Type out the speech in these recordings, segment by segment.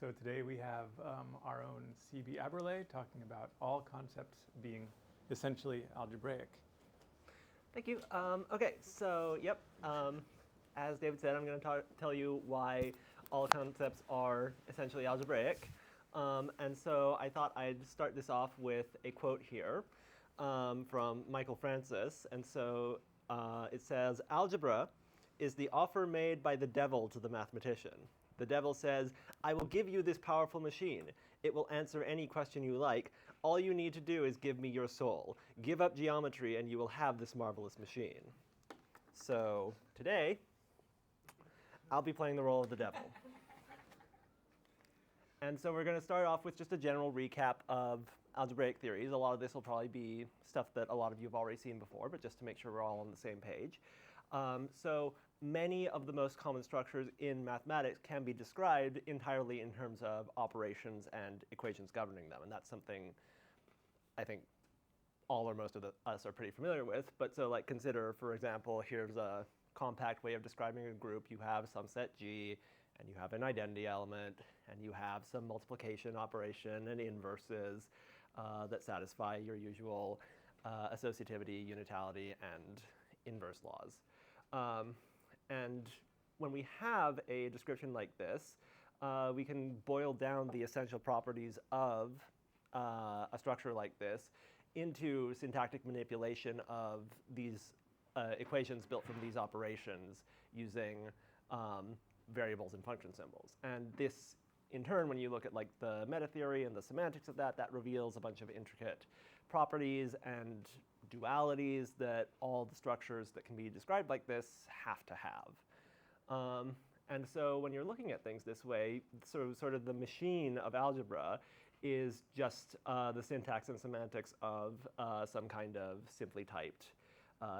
So today we have our own CB Aberle talking about all concepts being essentially algebraic. Thank you. Okay, so yep, as David said, I'm going to tell you why all concepts are essentially algebraic. And so I thought I'd start this off with a quote here from Michael Francis. And so it says, "Algebra is the offer made by the devil to the mathematician. The devil says, 'I will give you this powerful machine. It will answer any question you like. All you need to do is give me your soul. Give up geometry and you will have this marvelous machine.'" So today, I'll be playing the role of the devil. And so we're going to start off with just a general recap of algebraic theories. A lot of this will probably be stuff that a lot of you have already seen before, but just to make sure we're all on the same page. So many of the most common structures in mathematics can be described entirely in terms of operations and equations governing them. And that's something I think all or most of us are pretty familiar with. But so like consider, for example, here's a compact way of describing a group. You have some set G, and you have an identity element, and you have some multiplication operation and inverses that satisfy your usual associativity, unitality, and inverse laws. And when we have a description like this, we can boil down the essential properties of a structure like this into syntactic manipulation of these equations built from these operations using variables and function symbols. And this, in turn, when you look at like the meta theory and the semantics of that, that reveals a bunch of intricate properties and dualities that all the structures that can be described like this have to have. And so when you're looking at things this way, sort of the machine of algebra is just the syntax and semantics of some kind of simply typed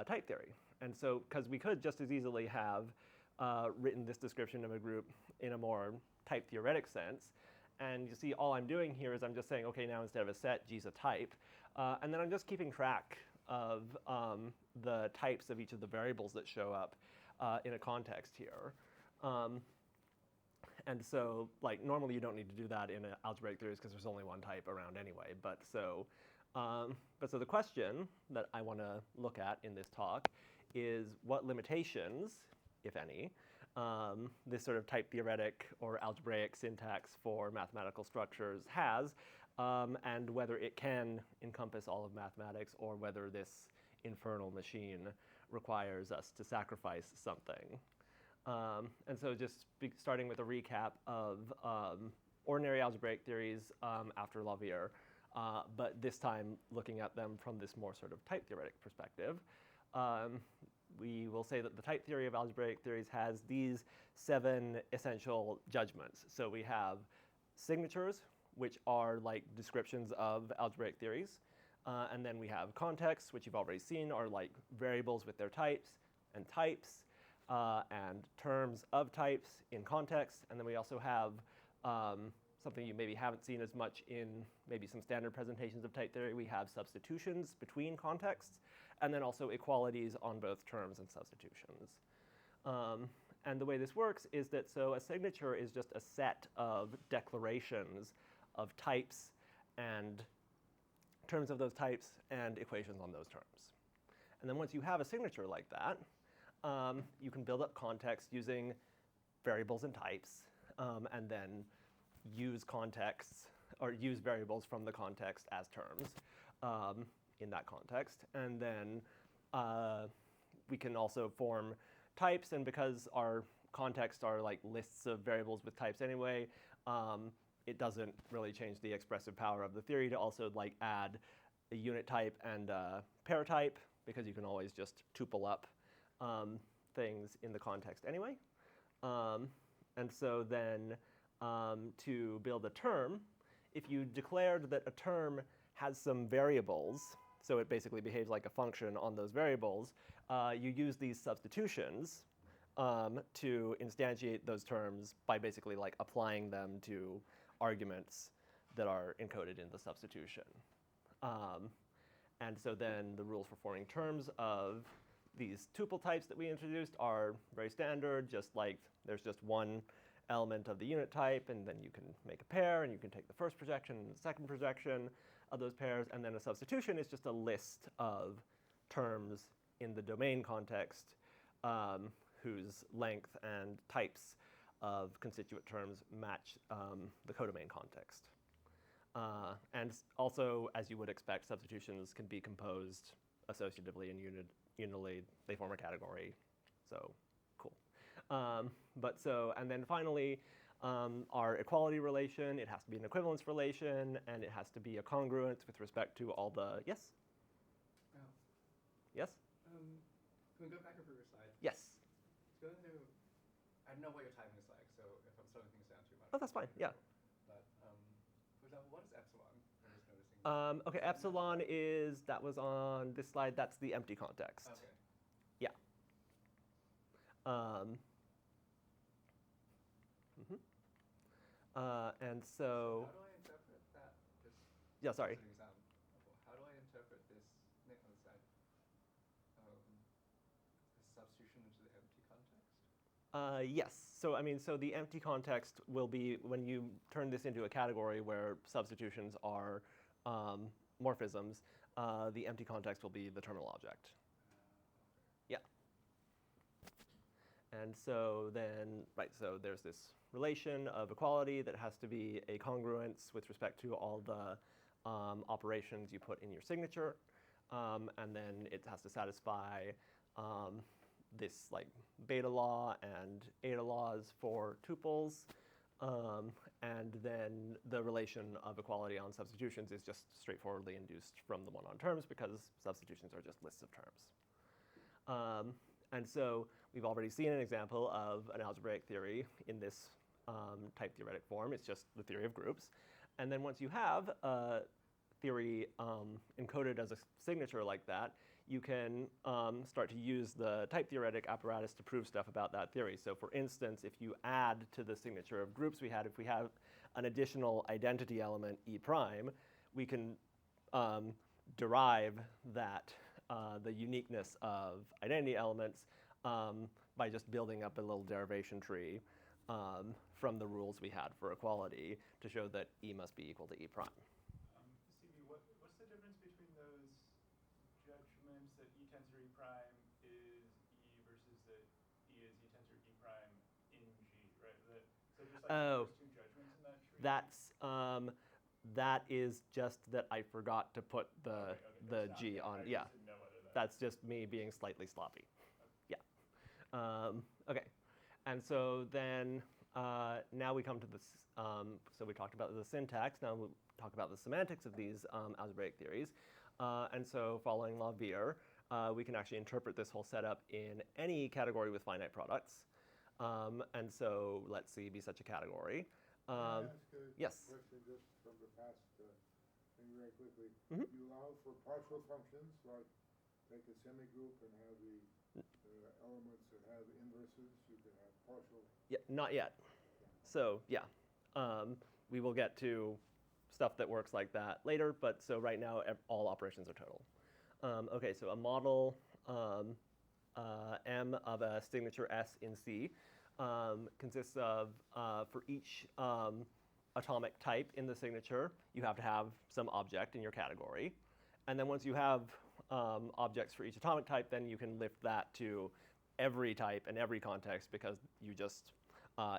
type theory. And so, because we could just as easily have written this description of a group in a more type theoretic sense, and you see all I'm doing here is I'm just saying, okay, now instead of a set, G's a type, and then I'm just keeping track of the types of each of the variables that show up in a context here. And so, like, normally you don't need to do that in algebraic theories because there's only one type around anyway. But so the question that I want to look at in this talk is what limitations, if any, this sort of type theoretic or algebraic syntax for mathematical structures has, and whether it can encompass all of mathematics or whether this infernal machine requires us to sacrifice something. And so just starting with a recap of ordinary algebraic theories after Lawvere, but this time looking at them from this more sort of type theoretic perspective. We will say that the type theory of algebraic theories has these 7 essential judgments. So we have signatures, which are like descriptions of algebraic theories. And then we have contexts, which you've already seen are like variables with their types, and terms of types in context. And then we also have something you maybe haven't seen as much in maybe some standard presentations of type theory. We have substitutions between contexts, and then also equalities on both terms and substitutions. And the way this works is that so a signature is just a set of declarations of types and terms of those types and equations on those terms. And then once you have a signature like that, you can build up context using variables and types, and then use contexts or use variables from the context as terms in that context. And then we can also form types, and because our contexts are like lists of variables with types anyway, it doesn't really change the expressive power of the theory to also like add a unit type and a pair type, because you can always just tuple up things in the context anyway. And so then to build a term, if you declared that a term has some variables, so it basically behaves like a function on those variables, you use these substitutions to instantiate those terms by basically like applying them to arguments that are encoded in the substitution. And so then the rules for forming terms of these tuple types that we introduced are very standard, just like there's just one element of the unit type, and then you can make a pair, and you can take the first projection and the second projection of those pairs, and then a substitution is just a list of terms in the domain context whose length and types of constituent terms match the codomain context. And also, as you would expect, substitutions can be composed associatively and unitally. They form a category, so cool. And then finally, our equality relation, it has to be an equivalence relation, and it has to be a congruence with respect to all the, yes? Oh. Yes? Can we go back over your slide? Yes. Go into, I don't know what your timing is like, so if I'm slowing things down too much. Oh, that's fine, yeah. But, for example, what is epsilon? I'm just noticing. Okay, epsilon is, that was on this slide, that's the empty context. Okay. Yeah. And so, How do I interpret that? yeah, sorry. As an example, how do I interpret this on the side? This substitution into the empty context? Yes. So I mean, so the empty context will be when you turn this into a category where substitutions are morphisms. The empty context will be the terminal object. Yeah. And so then, right, so there's this relation of equality that has to be a congruence with respect to all the operations you put in your signature. And then it has to satisfy this like beta law and eta laws for tuples. And then the relation of equality on substitutions is just straightforwardly induced from the one on terms because substitutions are just lists of terms. And so we've already seen an example of an algebraic theory in this type theoretic form. It's just the theory of groups. And then once you have a theory encoded as a signature like that, you can start to use the type theoretic apparatus to prove stuff about that theory. So for instance, if you add to the signature of groups we had, if we have an additional identity element E prime, we can derive that, the uniqueness of identity elements by just building up a little derivation tree from the rules we had for equality to show that E must be equal to E prime. CB, what's the difference between those judgments that E tensor E prime is E versus that E is E tensor E prime in G, right? So just like Oh, there's two judgments in that tree? that is just that I forgot to put the That's G not- on. I Yeah, just didn't know whether that- that's just me being slightly sloppy. Yeah. Okay. And so then now we come to this. So we talked about the syntax. Now we'll talk about the semantics of these algebraic theories. And so following Lawvere, we can actually interpret this whole setup in any category with finite products. And so let C be such a category. Can I ask a Yes. question just from the past thing very quickly? Mhm. You allow for partial functions, like take a semigroup and have the elements that have inverses. You can have partial. Yeah, not yet. So yeah, we will get to stuff that works like that later. But so right now, all operations are total. Okay, so a model M of a signature S in C consists of, for each atomic type in the signature, you have to have some object in your category. And then once you have objects for each atomic type, then you can lift that to every type and every context because you just,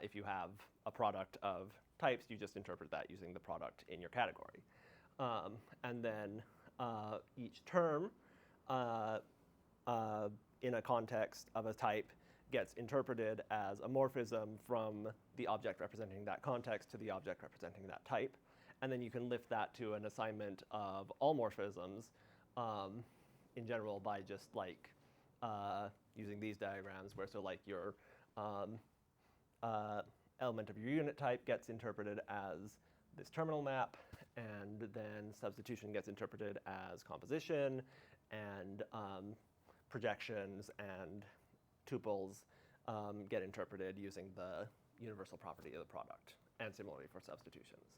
if you have a product of types, you just interpret that using the product in your category. And then each term in a context of a type gets interpreted as a morphism from the object representing that context to the object representing that type. And then you can lift that to an assignment of all morphisms in general by just like using these diagrams where so like your element of your unit type gets interpreted as this terminal map, and then substitution gets interpreted as composition, and projections and tuples get interpreted using the universal property of the product, and similarly for substitutions.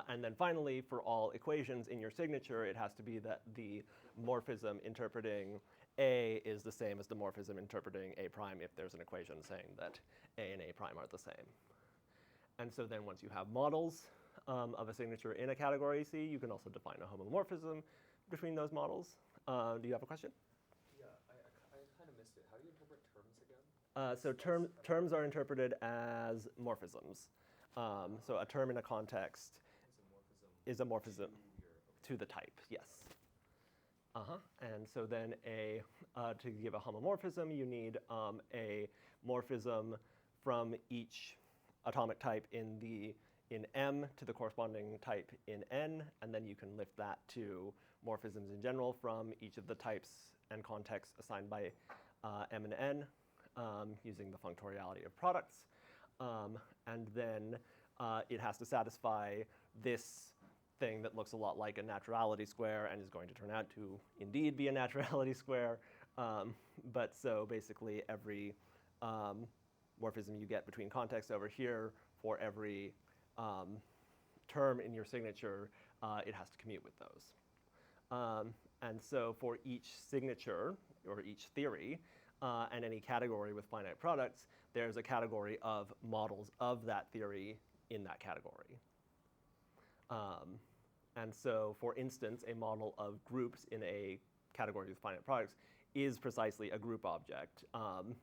And then finally, for all equations in your signature, it has to be that the morphism interpreting A is the same as the morphism interpreting A prime if there's an equation saying that A and A prime are the same. And so then once you have models of a signature in a category C, you can also define a homomorphism between those models. Do you have a question? Yeah, I kind of missed it. How do you interpret terms again? So terms are interpreted as morphisms. So a term in a context is a morphism to the type, yes. And so then to give a homomorphism, you need a morphism from each atomic type in M to the corresponding type in N, and then you can lift that to morphisms in general from each of the types and contexts assigned by M and N using the functoriality of products. And then it has to satisfy this thing that looks a lot like a naturality square and is going to turn out to indeed be a naturality square. But so basically every morphism you get between contexts over here, for every term in your signature, it has to commute with those. And so for each signature, or each theory, and any category with finite products, there's a category of models of that theory in that category. And so, for instance, a model of groups in a category with finite products is precisely a group object,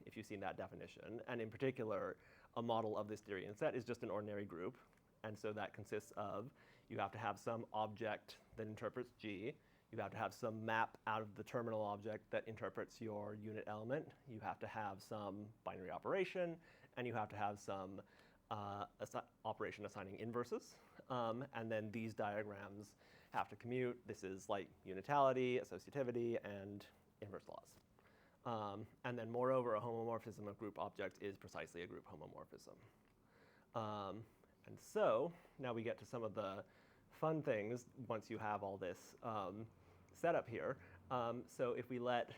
if you've seen that definition. And in particular, a model of this theory and set is just an ordinary group. And so that consists of, you have to have some object that interprets G. You have to have some map out of the terminal object that interprets your unit element. You have to have some binary operation, and you have to have some operation assigning inverses. And then these diagrams have to commute. This is like unitality, associativity, and inverse laws. And then moreover, a homomorphism of group object is precisely a group homomorphism. And so now we get to some of the fun things once you have all this set up here. So if we let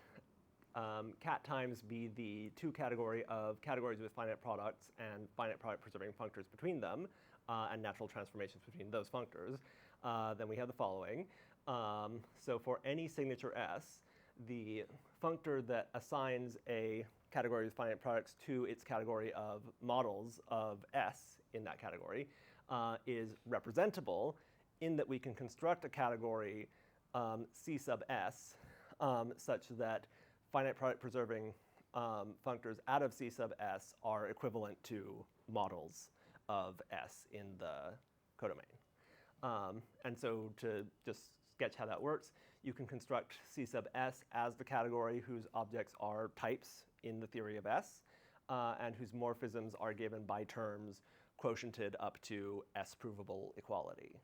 cat times be the two category of categories with finite products and finite product preserving functors between them, and natural transformations between those functors, then we have the following. So for any signature S, the functor that assigns a category with finite products to its category of models of S in that category is representable in that we can construct a category C sub S such that finite product preserving functors out of C sub S are equivalent to models of S in the codomain. And so to just sketch how that works, you can construct C sub S as the category whose objects are types in the theory of S, and whose morphisms are given by terms quotiented up to S provable equality.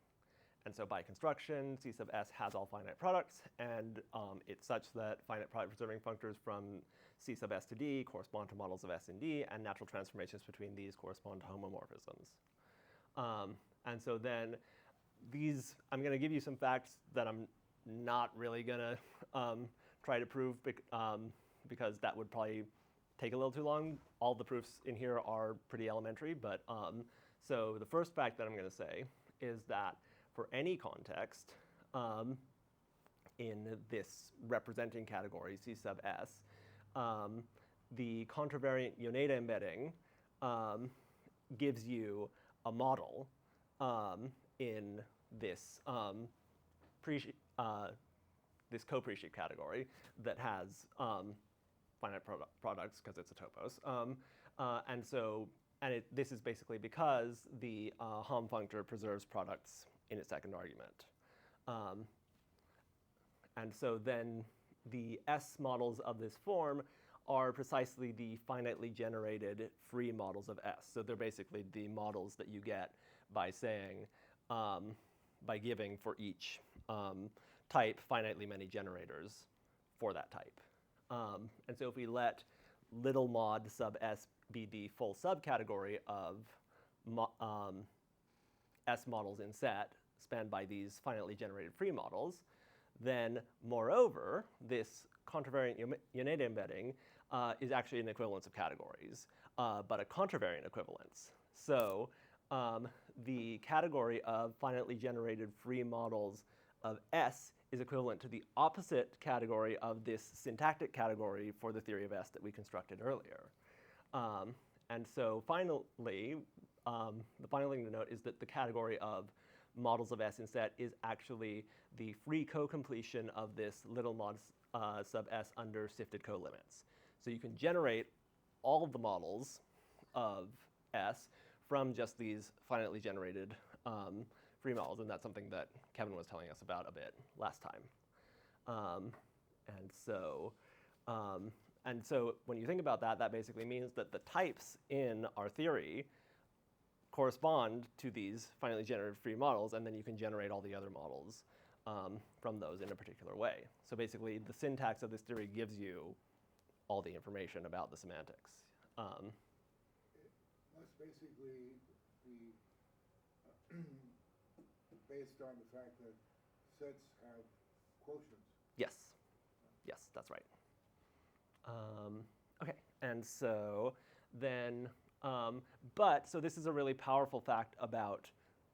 And so by construction, C sub S has all finite products, and it's such that finite product preserving functors from C sub S to D correspond to models of S and D, and natural transformations between these correspond to homomorphisms. And so then these, I'm going to give you some facts that I'm not really going to try to prove because that would probably take a little too long. All the proofs in here are pretty elementary, but so the first fact that I'm going to say is that for any context in this representing category, C sub S, the contravariant Yoneda embedding gives you a model in this this co-presheet category that has finite products because it's a topos. This is basically because the Hom functor preserves products in its second argument. And so then the S models of this form are precisely the finitely generated free models of S. So they're basically the models that you get by saying, by giving for each type finitely many generators for that type. And so if we let little mod sub S be the full subcategory of S models in set spanned by these finitely generated free models, then moreover, this contravariant Yoneda embedding is actually an equivalence of categories, but a contravariant equivalence. So the category of finitely generated free models of S is equivalent to the opposite category of this syntactic category for the theory of S that we constructed earlier. And so finally, the final thing to note is that the category of models of S in set is actually the free co-completion of this little mod sub S under sifted co-limits. So you can generate all of the models of S from just these finitely generated free models, and that's something that Kevin was telling us about a bit last time. And so when you think about that, that basically means that the types in our theory correspond to these finitely generated free models, and then you can generate all the other models from those in a particular way. So basically, the syntax of this theory gives you all the information about the semantics. That's basically based on the fact that sets have quotients. Yes. Yes, that's right. OK, and so then, so this is a really powerful fact about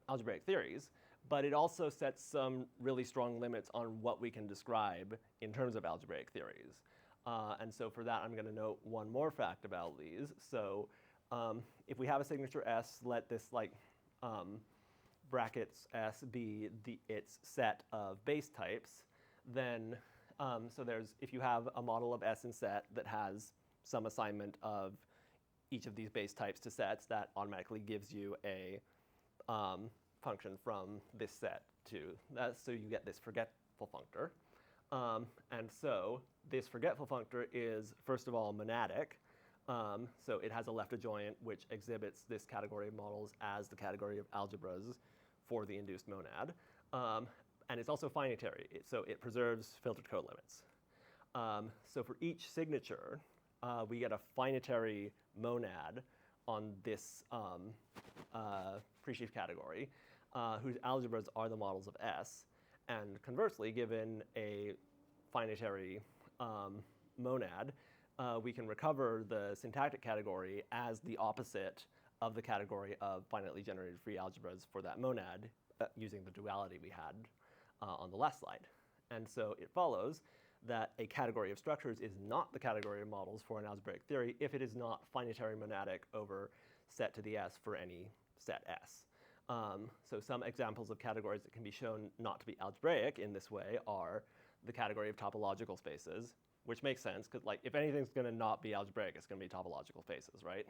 algebraic theories, but it also sets some really strong limits on what we can describe in terms of algebraic theories. And so for that, I'm going to note one more fact about these. So if we have a signature S, let this brackets S be its set of base types, then so if you have a model of S in set that has some assignment of each of these base types to sets, that automatically gives you a function from this set to that. So you get this forgetful functor. And so this forgetful functor is, first of all, monadic. So it has a left adjoint, which exhibits this category of models as the category of algebras for the induced monad. And it's also finitary, so it preserves filtered co-limits. So for each signature, we get a finitary monad on this pre-sheaf category, whose algebras are the models of S. And conversely, given a finitary monad, we can recover the syntactic category as the opposite of the category of finitely generated free algebras for that monad using the duality we had on the last slide. And so it follows that a category of structures is not the category of models for an algebraic theory if it is not finitary monadic over set to the S for any set S. So some examples of categories that can be shown not to be algebraic in this way are the category of topological spaces, which makes sense, because if anything's going to not be algebraic, it's going to be topological spaces, right?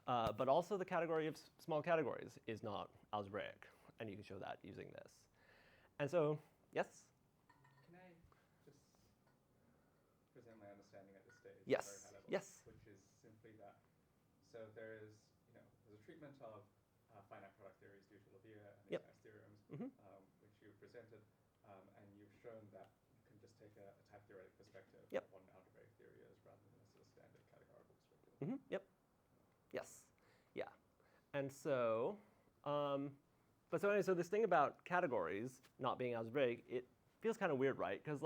But also the category of small categories is not algebraic, and you can show that using this. And so, yes? Can I just present my understanding at this stage? Yes. Very high level, Yes. Which is simply that. So there's a treatment of finite product theories due to Lawvere and Yep. his theorems, Mhm. Which you presented, and you've shown that you can just take a type theoretic perspective Yep. of what an algebraic theory is rather than a sort of standard categorical perspective. Yep. Yes. Yeah. And so, so this thing about categories not being algebraic, it feels kind of weird, right? Because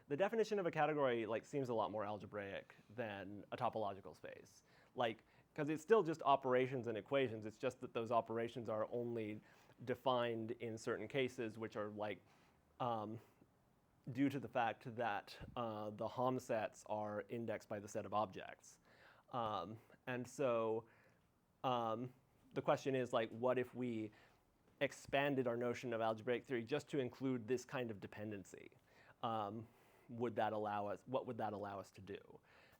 the definition of a category seems a lot more algebraic than a topological space. Because it's still just operations and equations. It's just that those operations are only defined in certain cases, which are due to the fact that the Hom sets are indexed by the set of objects. And so the question is, what if we expanded our notion of algebraic theory just to include this kind of dependency? Would that allow us? What would that allow us to do?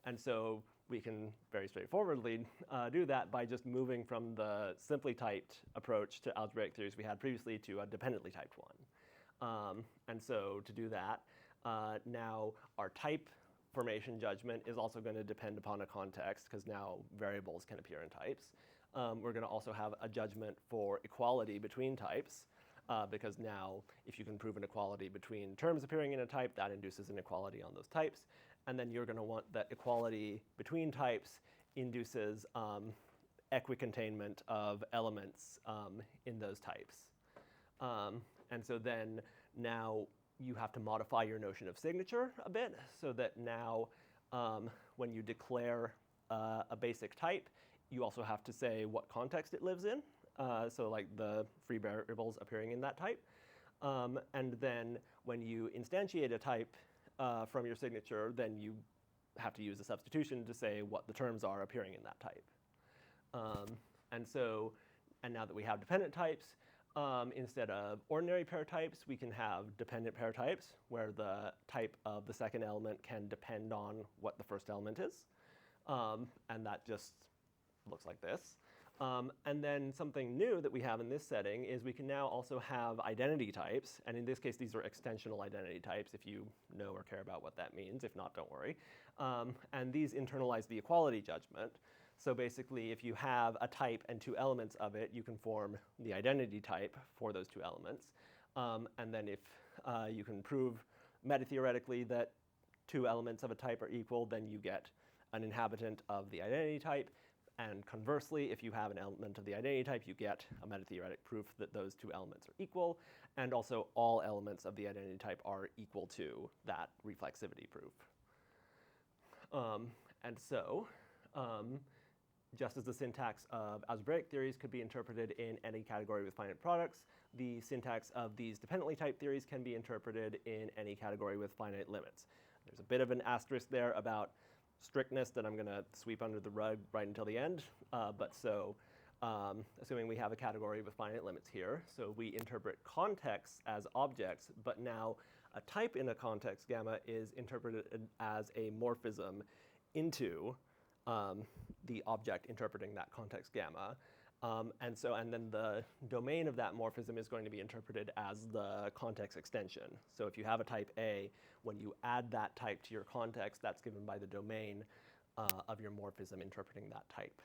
And so we can very straightforwardly do that by just moving from the simply typed approach to algebraic theories we had previously to a dependently typed one. And so to do that, now our type formation judgment is also going to depend upon a context, because now variables can appear in types. We're going to also have a judgment for equality between types, because now if you can prove an equality between terms appearing in a type, that induces an equality on those types. And then you're going to want that equality between types induces equicontainment of elements in those types. And so then now you have to modify your notion of signature a bit, so that now when you declare a basic type, you also have to say what context it lives in, so the free variables appearing in that type. And then when you instantiate a type from your signature, then you have to use a substitution to say what the terms are appearing in that type. And so And now that we have dependent types, instead of ordinary pair types, we can have dependent pair types, where the type of the second element can depend on what the first element is. And that just looks like this. And then something new that we have in this setting is we can now also have identity types. And in this case, these are extensional identity types, if you know or care about what that means. If not, don't worry. And these internalize the equality judgment. So basically, if you have a type and two elements of it, you can form the identity type for those two elements. And then if you can prove metatheoretically that two elements of a type are equal, then you get an inhabitant of the identity type. And conversely, if you have an element of the identity type, you get a metatheoretic proof that those two elements are equal. And also, all elements of the identity type are equal to that reflexivity proof. And so, just as the syntax of algebraic theories could be interpreted in any category with finite products, the syntax of these dependently typed theories can be interpreted in any category with finite limits. There's a bit of an asterisk there about strictness that I'm going to sweep under the rug right until the end. Assuming we have a category with finite limits here, so we interpret contexts as objects, but now a type in a context gamma is interpreted as a morphism into the object interpreting that context gamma. And then the domain of that morphism is going to be interpreted as the context extension. So if you have a type A, when you add that type to your context, that's given by the domain of your morphism interpreting that type.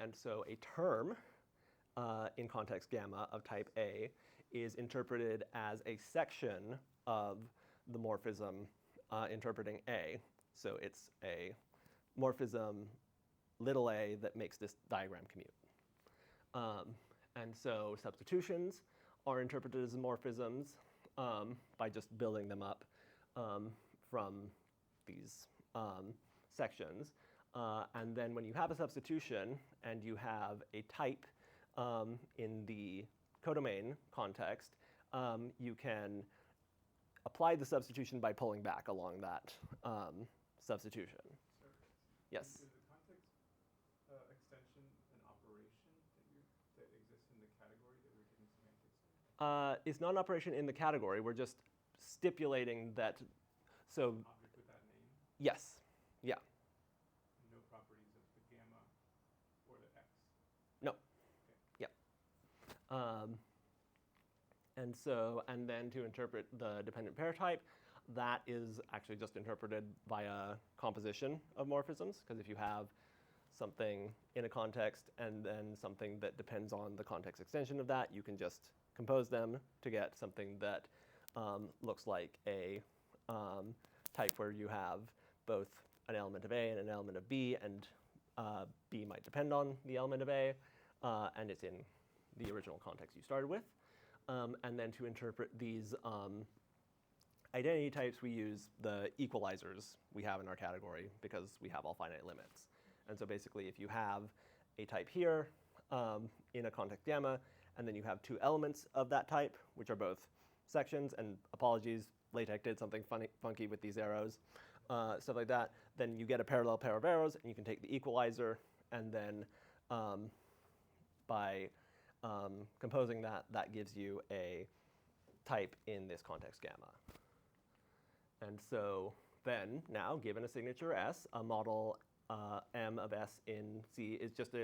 And so a term in context gamma of type A is interpreted as a section of the morphism interpreting A. So it's a morphism little a that makes this diagram commute. And so substitutions are interpreted as morphisms by just building them up from these sections. And then when you have a substitution and you have a type in the codomain context, you can apply the substitution by pulling back along that substitution. Yes? Is the context extension an operation that exists in the category that we're doing semantics in? It's not an operation in the category. We're just stipulating that. So An object with that name? yes, yeah. No properties of the gamma or the x? No. Okay. Yeah. And then to interpret the dependent pair type, that is actually just interpreted via composition of morphisms, because if you have something in a context and then something that depends on the context extension of that, you can just compose them to get something that looks like a type where you have both an element of A and an element of B, and B might depend on the element of A, and it's in the original context you started with. And then to interpret these identity types, we use the equalizers we have in our category because we have all finite limits. And so basically, if you have a type here in a context gamma, and then you have two elements of that type, which are both sections, and apologies, LaTeX did something funky with these arrows, stuff like that, then you get a parallel pair of arrows, and you can take the equalizer, and then by composing that, that gives you a type in this context gamma. And so then, now, given a signature S, a model M of S in C is just,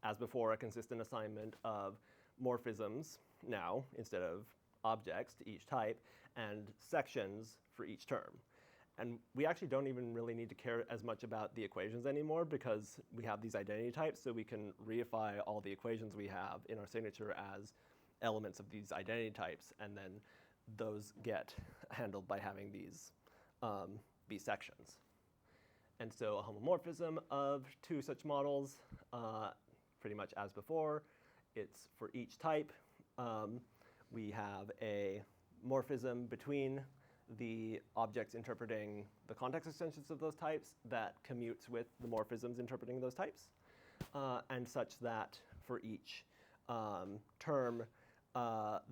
as before, a consistent assignment of morphisms now, instead of objects to each type, and sections for each term. And we actually don't even really need to care as much about the equations anymore because we have these identity types, so we can reify all the equations we have in our signature as elements of these identity types, and then those get handled by having these B sections. And so a homomorphism of two such models, pretty much as before, it's for each type. We have a morphism between the objects interpreting the context extensions of those types that commutes with the morphisms interpreting those types, and such that for each term,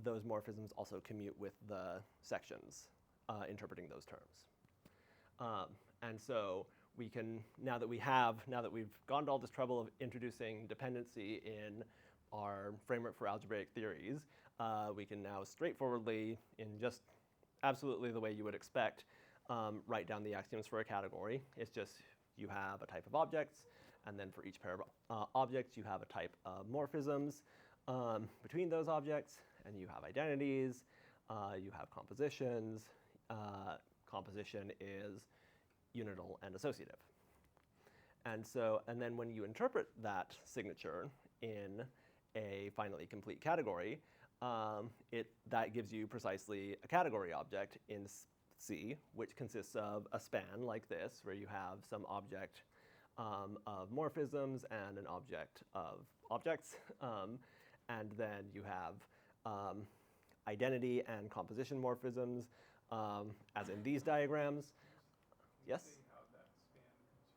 those morphisms also commute with the sections interpreting those terms. And so we can, now that we've gone to all this trouble of introducing dependency in our framework for algebraic theories, we can now straightforwardly, in just absolutely the way you would expect, write down the axioms for a category. It's just you have a type of objects, and then for each pair of objects, you have a type of morphisms between those objects, and you have identities, you have compositions. Composition is unital and associative. And then when you interpret that signature in a finitely complete category, that gives you precisely a category object in C, which consists of a span like this, where you have some object of morphisms and an object of objects. And then you have identity and composition morphisms, as in these diagrams. Yes? Say how that span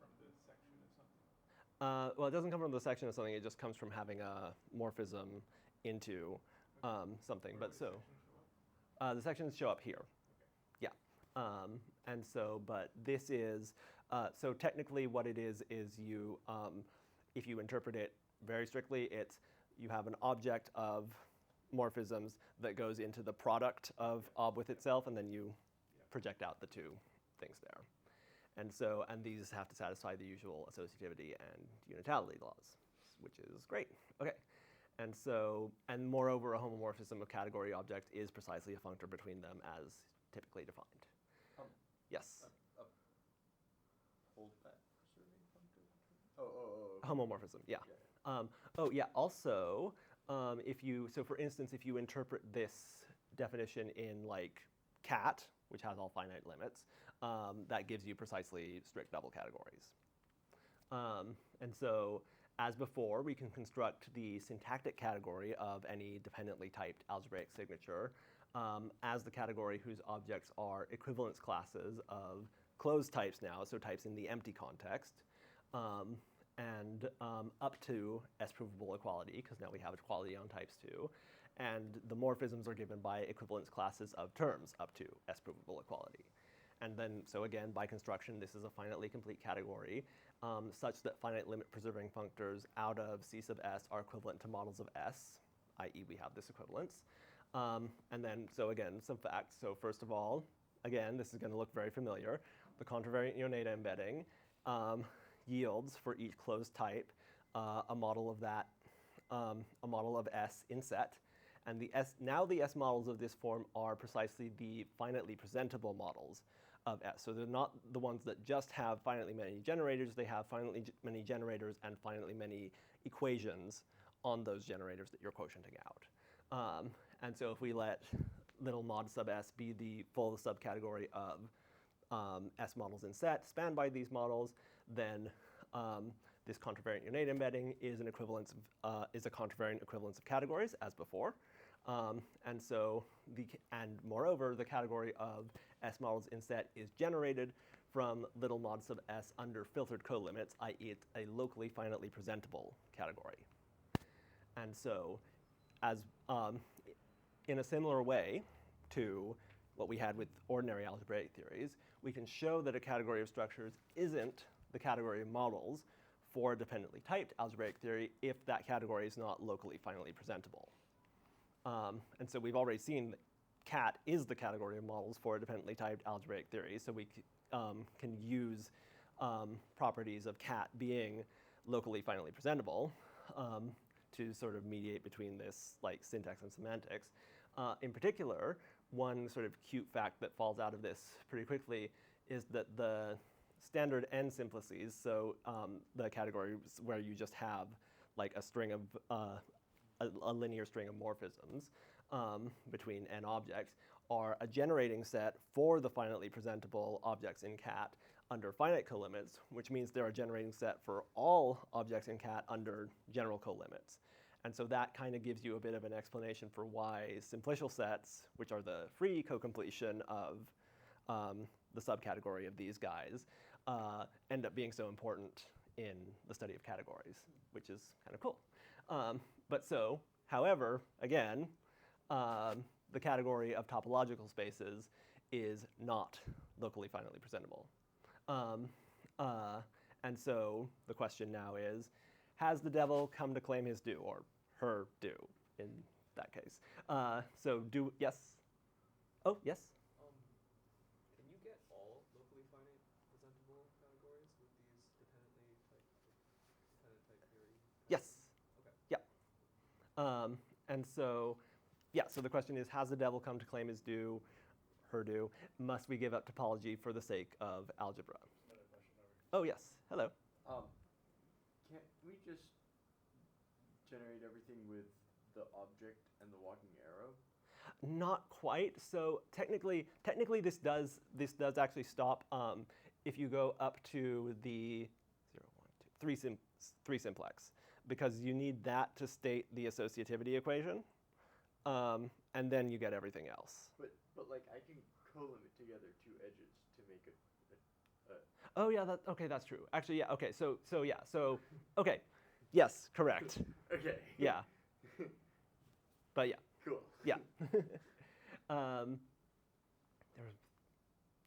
comes from the section of something. Well, it doesn't come from the section of something. It just comes from having a morphism into something. Where But would so section show up? the sections show up here. Okay. Yeah. And so, but this is, so technically what it is you, if you interpret it very strictly, it's you have an object of morphisms that goes into the product of ob with itself, and then you project out the two things there. And so, and these have to satisfy the usual associativity and unitality laws, which is great. Okay. And so, and moreover, a homomorphism of category object is precisely a functor between them as typically defined. Yes? Hold that preserving functor. Homomorphism, yeah. Oh, yeah, also, so for instance, if you interpret this definition in like cat, which has all finite limits, that gives you precisely strict double categories. And so, as before, we can construct the syntactic category of any dependently typed algebraic signature as the category whose objects are equivalence classes of closed types now, so types in the empty context, and up to S-provable equality, because now we have equality on types too. And the morphisms are given by equivalence classes of terms up to S-provable equality. And then, so again, by construction, this is a finitely complete category, such that finite limit preserving functors out of C sub S are equivalent to models of S, i.e. we have this equivalence. And then, so again, some facts. So first of all, again, this is going to look very familiar. The contravariant Yoneda embedding yields for each closed type a model of that, a model of S in set. And now the S models of this form are precisely the finitely presentable models of S. So they're not the ones that just have finitely many generators. They have finitely many generators and finitely many equations on those generators that you're quotienting out. And so if we let little mod sub S be the full subcategory of S models in set spanned by these models, then this contravariant Yoneda embedding is an equivalence of, is a contravariant equivalence of categories as before. And so, and moreover, the category of S models in set is generated from little mod sub S under filtered colimits, i.e. it's a locally finitely presentable category. And so, as in a similar way to what we had with ordinary algebraic theories, we can show that a category of structures isn't the category of models for a dependently typed algebraic theory if that category is not locally finitely presentable. And so we've already seen that cat is the category of models for a dependently typed algebraic theory, so we can use properties of cat being locally finitely presentable to sort of mediate between this like syntax and semantics. In particular, one sort of cute fact that falls out of this pretty quickly is that the standard n simplices, so the categories where you just have like a string of a linear string of morphisms between n objects, are a generating set for the finitely presentable objects in cat under finite colimits, which means they're a generating set for all objects in cat under general colimits. And so that kind of gives you a bit of an explanation for why simplicial sets, which are the free co-completion of the subcategory of these guys, end up being so important in the study of categories, which is kind of cool. But so, however, again, the category of topological spaces is not locally finitely presentable. And so the question now is, has the devil come to claim his due, or her do in that case. So do, yes? Oh, yes? Can you get all locally finite presentable categories with these dependent type theory? Yes. Okay. Yeah. And so, yeah, so the question is, has the devil come to claim his due, her due? Must we give up topology for the sake of algebra? Another question over. Oh, yes. Hello. Can't we just generate everything with the object and the walking arrow? Not quite. So technically this does actually stop if you go up to the 0, 1, 2, 3 simplex, because you need that to state the associativity equation, and then you get everything else. But like I can co-limit together two edges to make a Oh yeah, okay, that's true. Actually, yeah, okay, so okay, yes, correct. Okay. Yeah. But yeah. Cool. Yeah.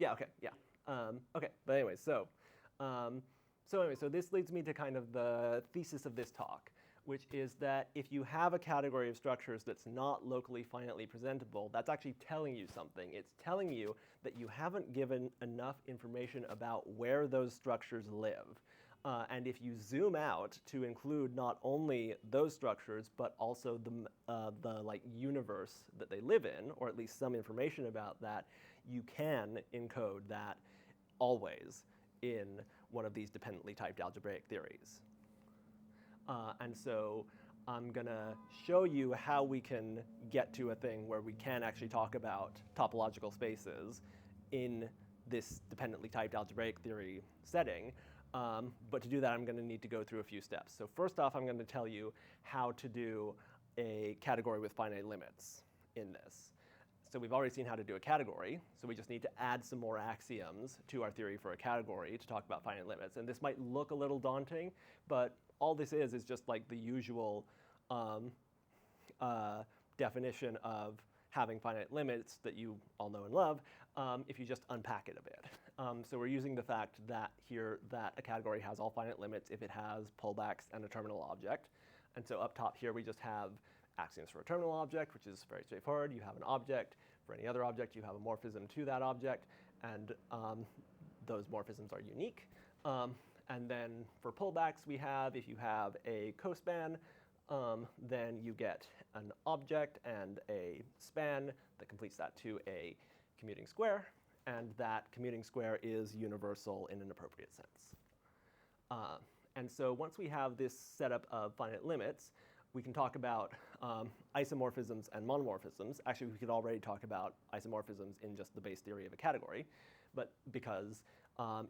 Yeah. Okay. Yeah. Okay. But anyway, so this leads me to kind of the thesis of this talk, which is that if you have a category of structures that's not locally finitely presentable, that's actually telling you something. It's telling you that you haven't given enough information about where those structures live. And if you zoom out to include not only those structures, but also the like universe that they live in, or at least some information about that, you can encode that always in one of these dependently typed algebraic theories. And so I'm going to show you how we can get to a thing where we can actually talk about topological spaces in this dependently typed algebraic theory setting. But to do that, I'm going to need to go through a few steps. So first off, I'm going to tell you how to do a category with finite limits in this. So we've already seen how to do a category, so we just need to add some more axioms to our theory for a category to talk about finite limits. And this might look a little daunting, but all this is just like the usual definition of having finite limits that you all know and love, if you just unpack it a bit. So we're using the fact that here that a category has all finite limits if it has pullbacks and a terminal object. And so up top here we just have axioms for a terminal object, which is very straightforward. You have an object. For any other object, you have a morphism to that object, and those morphisms are unique. And then for pullbacks, we have, if you have a cospan, then you get an object and a span that completes that to a commuting square, and that commuting square is universal in an appropriate sense. And so once we have this setup of finite limits, we can talk about isomorphisms and monomorphisms. Actually, we could already talk about isomorphisms in just the base theory of a category, but because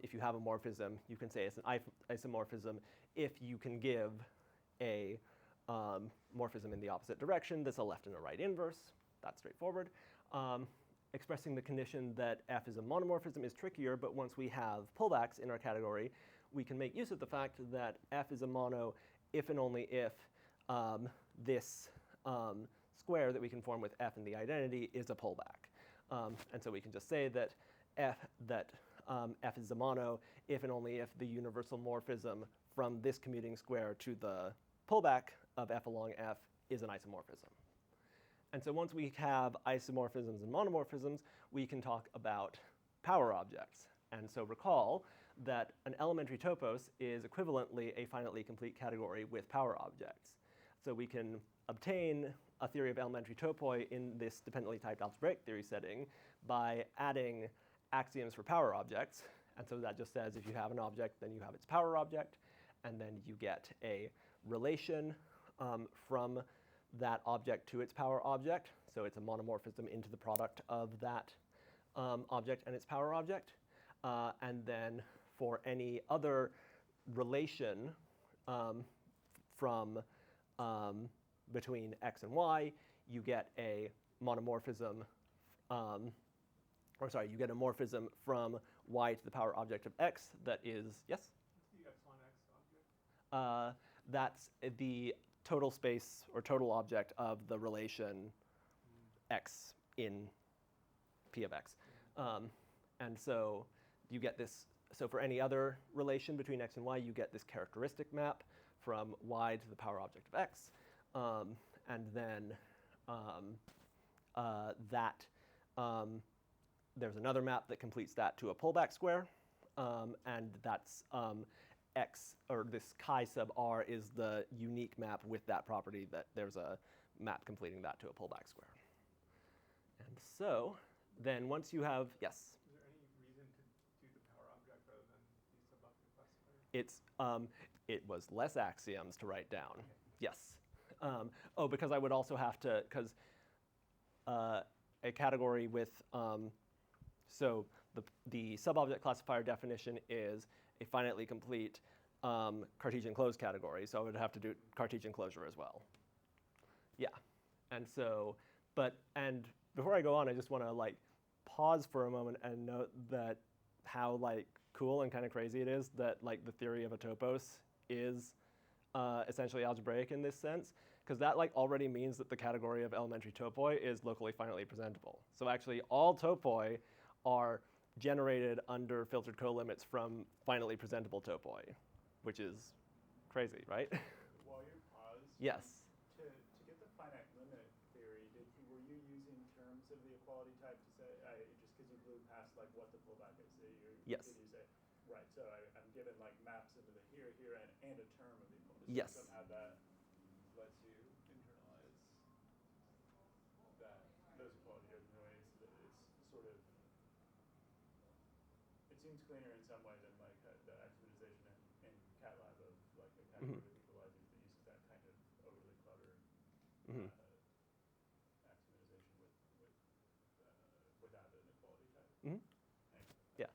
if you have a morphism, you can say it's an isomorphism if you can give a morphism in the opposite direction that's a left and a right inverse. That's straightforward. Expressing the condition that F is a monomorphism is trickier, but once we have pullbacks in our category, we can make use of the fact that F is a mono if and only if this square that we can form with F in the identity is a pullback. And so we can just say that F is a mono if and only if the universal morphism from this commuting square to the pullback of F along F is an isomorphism. And so once we have isomorphisms and monomorphisms, we can talk about power objects. And so recall that an elementary topos is equivalently a finitely complete category with power objects. So we can obtain a theory of elementary topoi in this dependently typed algebraic theory setting by adding axioms for power objects. And so that just says if you have an object, then you have its power object, and then you get a relation from that object to its power object. So it's a monomorphism into the product of that object and its power object. And then for any other relation from between x and y, you get a monomorphism, you get a morphism from y to the power object of x that is, yes? What's the epsilon x object? That's the total space or total object of the relation x in P of x. And so you get this, so for any other relation between x and y, you get this characteristic map from y to the power object of x. and then there's another map that completes that to a pullback square, and that's x, or this chi sub r is the unique map with that property that there's a map completing that to a pullback square. And so then once you have, yes? Is there any reason to do the power object rather than the sub-object classifier? It was less axioms to write down. Okay. Yes. Oh, because I would also have to, because a category with, so the sub-object classifier definition is a finitely complete Cartesian closed category, so I would have to do Cartesian closure as well. Yeah, and so, and before I go on, I just want to like pause for a moment and note that how like cool and kind of crazy it is that like the theory of a topos is essentially algebraic in this sense, because that like already means that the category of elementary topoi is locally finitely presentable. So actually all topoi are generated under filtered colimits from finitely presentable topoi, which is crazy, right? While you're paused, Yes. To get the finite limit theory, were you using terms of the equality type to say, just because you blew past like what the pullback is, Yes. did you say, right, so I'm given like maps into the here, and a term of the equality. Yes. So somehow that lets you internalize those equality terms in a way that is sort of, it seems cleaner in some way than like the axiomatization in CatLab of like a category with equalizers that uses that kind of overly clever axiomatization without an equality type. Yeah.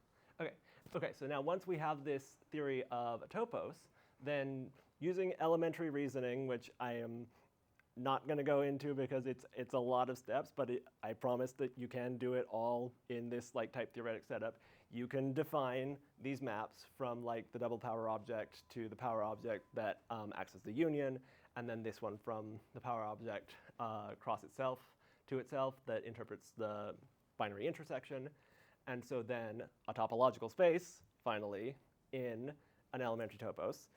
Okay, so now once we have this theory of a topos, then using elementary reasoning, which I am not going to go into because it's a lot of steps, but I promise that you can do it all in this like type theoretic setup. You can define these maps from like the double power object to the power object that acts as the union, and then this one from the power object cross itself to itself that interprets the binary intersection. And so then a topological space, finally, in an elementary topos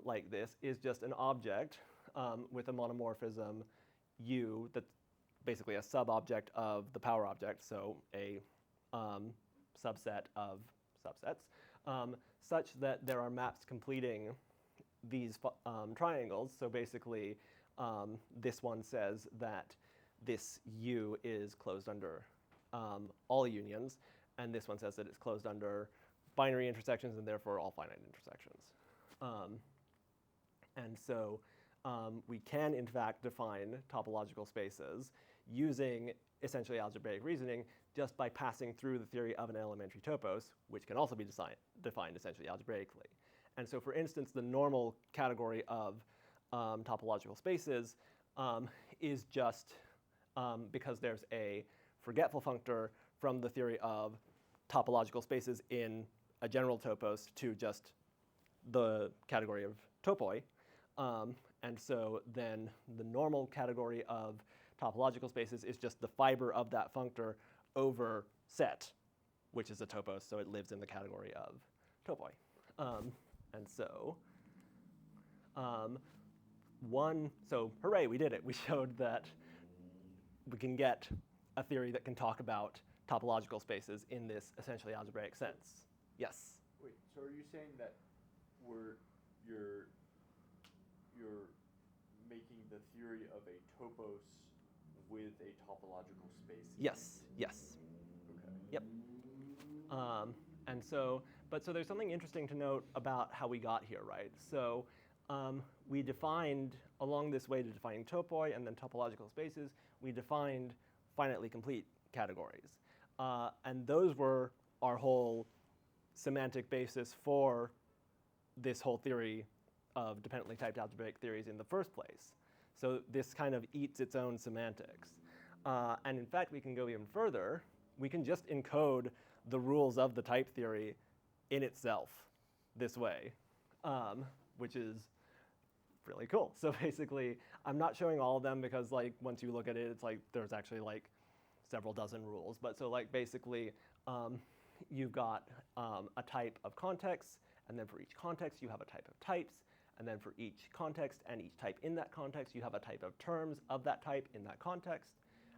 like this is just an object with a monomorphism U that's basically a sub-object of the power object, so a subset of subsets, such that there are maps completing these triangles. So basically, this one says that this U is closed under all unions, and this one says that it's closed under binary intersections and therefore all finite intersections. And so we can, in fact, define topological spaces using essentially algebraic reasoning just by passing through the theory of an elementary topos, which can also be defined essentially algebraically. And so, for instance, the normal category of topological spaces is just because there's a forgetful functor from the theory of topological spaces in a general topos to just the category of topoi. And so then the normal category of topological spaces is just the fiber of that functor over set, which is a topos, so it lives in the category of topoi. And so so hooray, we did it. We showed that we can get a theory that can talk about topological spaces in this essentially algebraic sense. Yes? Wait, so are you saying that you're making the theory of a topos with a topological space? Yes, yes. Okay. Yep. And so, so there's something interesting to note about how we got here, right? So we defined, along this way to defining topoi and then topological spaces, we defined finitely complete categories. And those were our whole semantic basis for this whole theory of dependently typed algebraic theories in the first place. So this kind of eats its own semantics. And in fact, we can go even further. We can just encode the rules of the type theory in itself this way, which is really cool. So basically, I'm not showing all of them because like once you look at it, it's like there's actually like several dozen rules. But so like basically, you've got a type of context, and then for each context, you have a type of types, And then for each context and each type in that context, you have a type of terms of that type in that context.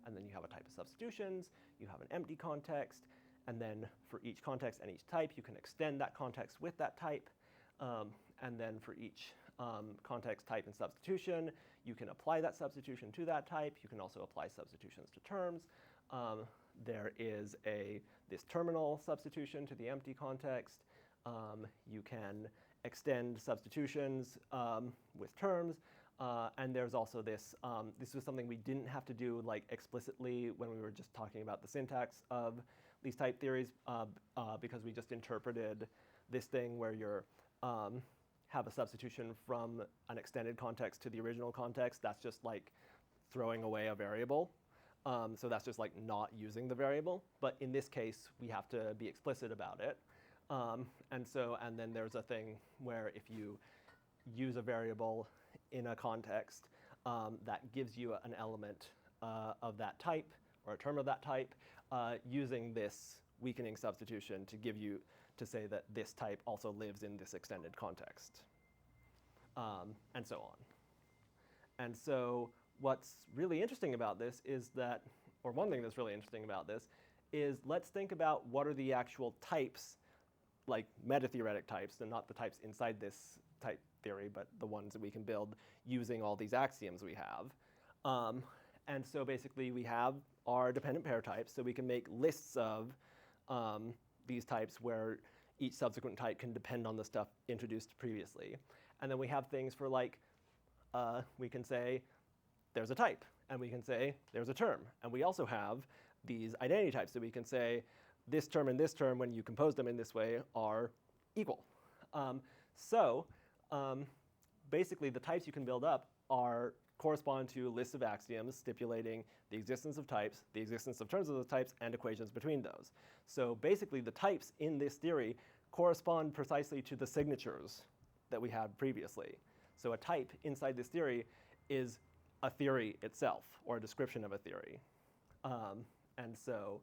And then you have a type of substitutions. You have an empty context. And then for each context and each type, you can extend that context with that type. And then for each context, type, and substitution, you can apply that substitution to that type. You can also apply substitutions to terms. There is this terminal substitution to the empty context. You can extend substitutions with terms. And there's also this was something we didn't have to do like explicitly when we were just talking about the syntax of these type theories because we just interpreted this thing where you're have a substitution from an extended context to the original context. That's just like throwing away a variable. So that's just like not using the variable. But in this case, we have to be explicit about it. And then there's a thing where if you use a variable in a context that gives you an element of that type or a term of that type, using this weakening substitution to say that this type also lives in this extended context, and so on. And so what's really interesting about this is that, or one thing that's really interesting about this is let's think about what are the actual types, like meta-theoretic types, and not the types inside this type theory, but the ones that we can build using all these axioms we have. And so basically we have our dependent pair types, so we can make lists of these types where each subsequent type can depend on the stuff introduced previously. And then we have things for like, we can say there's a type, and we can say there's a term. And we also have these identity types, so we can say this term and this term, when you compose them in this way, are equal. Basically the types you can build up correspond to lists of axioms stipulating the existence of types, the existence of terms of those types, and equations between those. So basically the types in this theory correspond precisely to the signatures that we had previously. So a type inside this theory is a theory itself, or a description of a theory. And so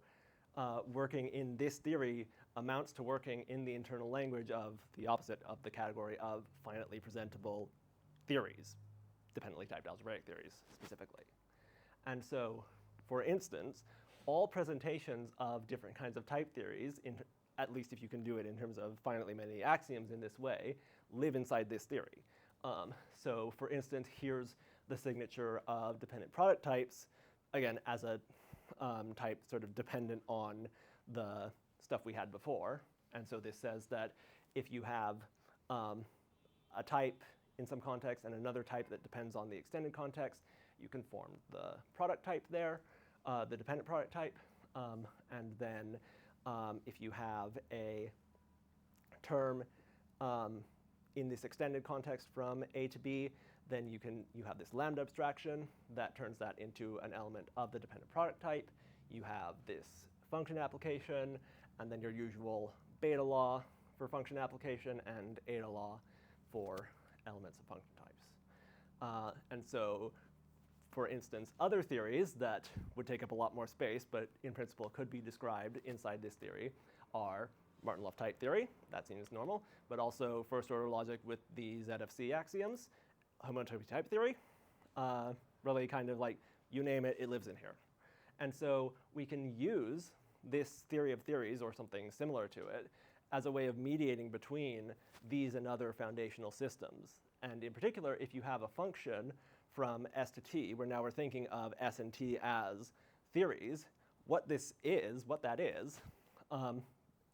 working in this theory amounts to working in the internal language of the opposite of the category of finitely presentable theories, dependently typed algebraic theories specifically. And so, for instance, all presentations of different kinds of type theories, at least if you can do it in terms of finitely many axioms in this way, live inside this theory. So for instance, here's the signature of dependent product types, again, as a type sort of dependent on the stuff we had before. And so this says that if you have a type in some context and another type that depends on the extended context, you can form the product type there, the dependent product type. And then if you have a term in this extended context from A to B, then you have this lambda abstraction that turns that into an element of the dependent product type. You have this function application, and then your usual beta law for function application and eta law for elements of function types. And so, for instance, other theories that would take up a lot more space, but in principle could be described inside this theory, are Martin-Luff type theory, that seems normal, but also first order logic with the ZFC axioms, homotopy type theory, really kind of like, you name it, it lives in here. And so we can use this theory of theories, or something similar to it, as a way of mediating between these and other foundational systems. And in particular, if you have a function from S to T, where now we're thinking of S and T as theories, what that is,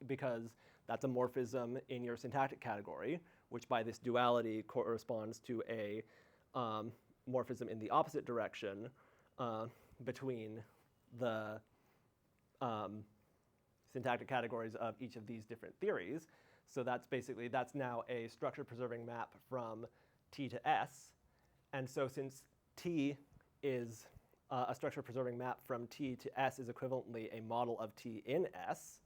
because that's a morphism in your syntactic category, which by this duality corresponds to a morphism in the opposite direction between the syntactic categories of each of these different theories. So that's now a structure preserving map from T to S. And so since T is a structure preserving map from T to S is equivalently a model of T in S,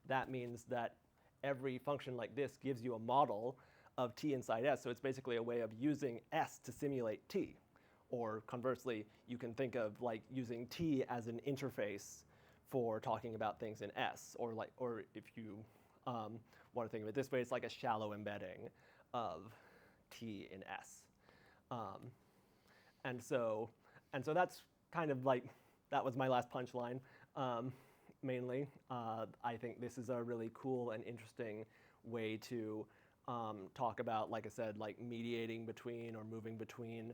that means that every function like this gives you a model of T inside S. So it's basically a way of using S to simulate T. Or conversely, you can think of like using T as an interface for talking about things in S. Or if you want to think of it this way, it's like a shallow embedding of T in S. And so that's kind of like, that was my last punchline, mainly. I think this is a really cool and interesting way to talk about, like I said, like mediating between or moving between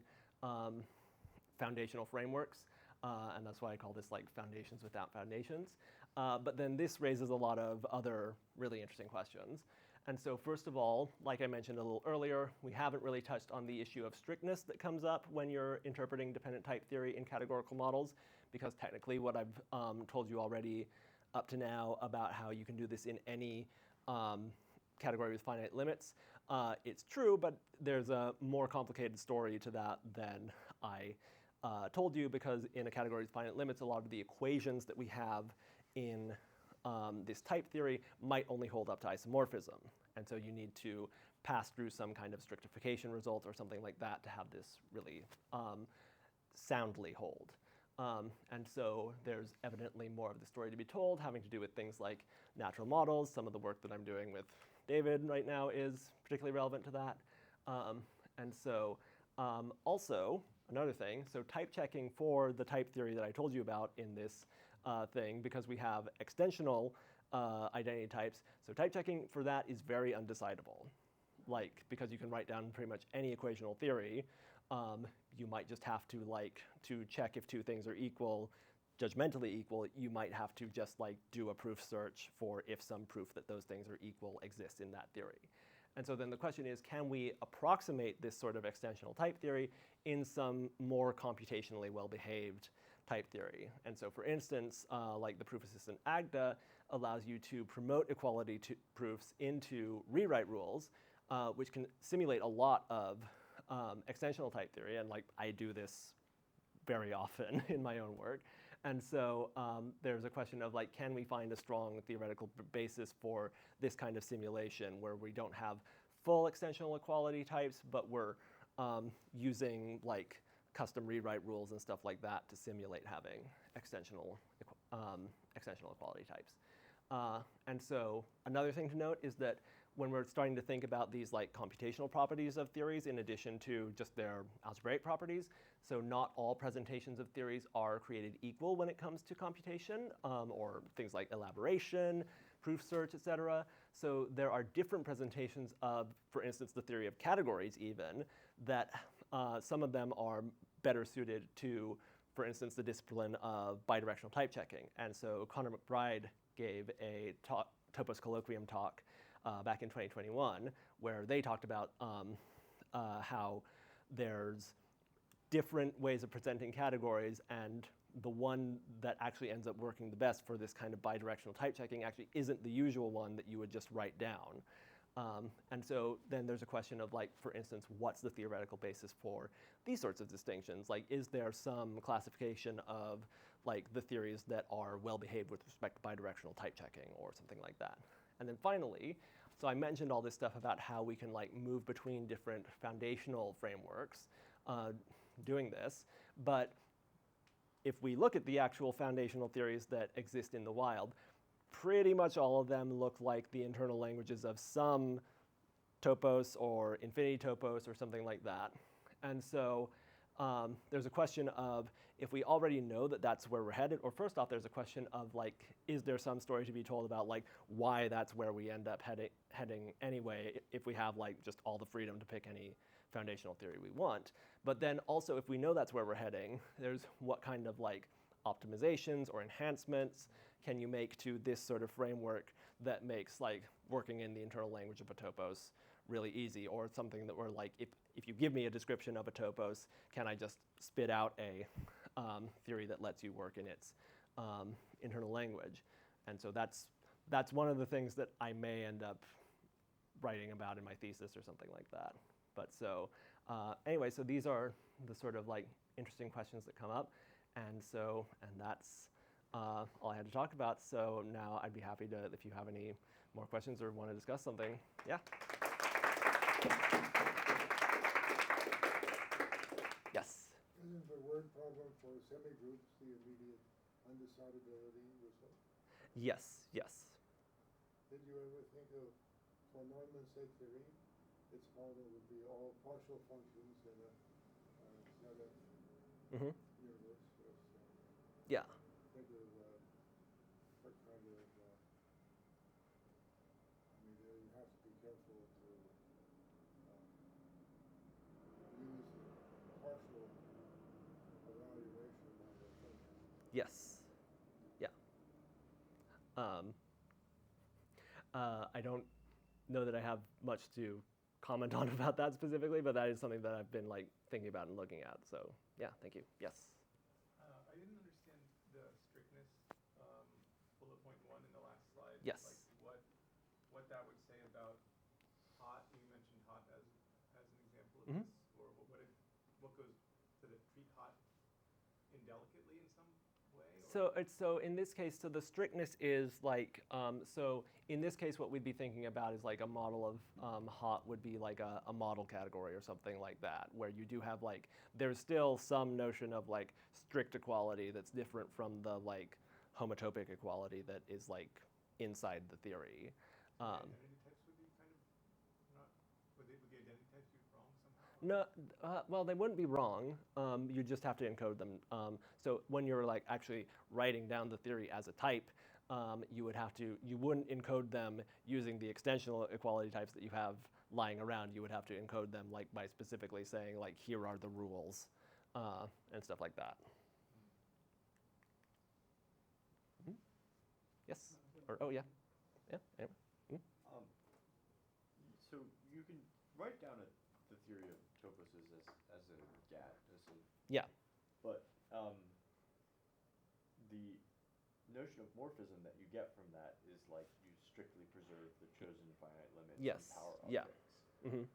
foundational frameworks. And that's why I call this like foundations without foundations. But then this raises a lot of other really interesting questions. And so first of all, like I mentioned a little earlier, we haven't really touched on the issue of strictness that comes up when you're interpreting dependent type theory in categorical models, because technically what I've told you already up to now about how you can do this in any category with finite limits, it's true, but there's a more complicated story to that than I told you, because in a category with finite limits, a lot of the equations that we have in this type theory might only hold up to isomorphism. And so you need to pass through some kind of strictification result or something like that to have this really soundly hold. And so there's evidently more of the story to be told, having to do with things like natural models. Some of the work that I'm doing with David right now is particularly relevant to that. And so also, another thing, so type checking for the type theory that I told you about in this thing, because we have extensional identity types, so type checking for that is very undecidable. Like, because you can write down pretty much any equational theory, you might just have to, like, to check if two things are equal, judgmentally equal, you might have to just, like, do a proof search for if some proof that those things are equal exists in that theory. And so then the question is, can we approximate this sort of extensional type theory in some more computationally well-behaved type theory? And so for instance, like the proof assistant AGDA allows you to promote equality proofs into rewrite rules, which can simulate a lot of extensional type theory, and like I do this very often in my own work. And so there's a question of like, can we find a strong theoretical basis for this kind of simulation where we don't have full extensional equality types, but we're using like custom rewrite rules and stuff like that to simulate having extensional equality types. And so another thing to note is that when we're starting to think about these like computational properties of theories in addition to just their algebraic properties, so not all presentations of theories are created equal when it comes to computation, or things like elaboration, proof search, etc. So there are different presentations of, for instance, the theory of categories even, that some of them are better suited to, for instance, the discipline of bidirectional type checking. And so Connor McBride gave a Topos colloquium talk back in 2021, where they talked about how there's different ways of presenting categories, and the one that actually ends up working the best for this kind of bidirectional type checking actually isn't the usual one that you would just write down. And so then there's a question of, like, for instance, what's the theoretical basis for these sorts of distinctions? Like, is there some classification of, like, the theories that are well behaved with respect to bidirectional type checking or something like that? And then finally, so I mentioned all this stuff about how we can, like, move between different foundational frameworks doing this, but if we look at the actual foundational theories that exist in the wild, pretty much all of them look like the internal languages of some topos or infinity topos or something like that. And so there's a question of, if we already know that that's where we're headed, or first off, there's a question of, like, is there some story to be told about, like, why that's where we end up heading anyway, if we have, like, just all the freedom to pick any foundational theory we want. But then also, if we know that's where we're heading, there's what kind of, like, optimizations or enhancements can you make to this sort of framework that makes, like, working in the internal language of a topos really easy, or something that we're like, if you give me a description of a topos, can I just spit out a theory that lets you work in its internal language? And so that's one of the things that I may end up writing about in my thesis or something like that. But so anyway, so these are the sort of, like, interesting questions that come up. And that's all I had to talk about. So now I'd be happy to, if you have any more questions or want to discuss something. Yeah? Yes? Isn't the word problem for semigroups the immediate undecidability result? Yes, yes. Did you ever think of von Neumann's set theory its model would be all partial functions in a ZF Mm-hmm. universe. So, Yeah. think of what kind of, I mean, you have to be careful to use partial evaluation of a function. Yes. Yeah. I don't know that I have much to comment on about that specifically, but that is something that I've been like thinking about and looking at. So yeah, thank you. Yes. I didn't understand the strictness bullet point 1 in the last slide. Yes. Like what that would say about hot. You mentioned hot as an example of Mhm. this, or what goes to the treat hot indelicately in some way. Or? So in this case, so the strictness is like so in this case, what we'd be thinking about is like a model of hot would be like a model category or something like that, where you do have like there's still some notion of like strict equality that's different from the like homotopic equality that is like inside the theory. The identity types would be kind of not. Would the identity types be wrong somehow? No, well, they wouldn't be wrong. You just have to encode them. So when you're like actually writing down the theory as a type, you wouldn't encode them using the extensional equality types that you have lying around. You would have to encode them like by specifically saying like here are the rules and stuff like that. Mhm. Yes. Or oh yeah, yeah. Anyway. So you can write down the theory of toposes as a GAT, Yeah. but the notion of morphism that you get from that is like you strictly preserve the chosen finite limits Yes. and power Yeah. objects. Mm-hmm.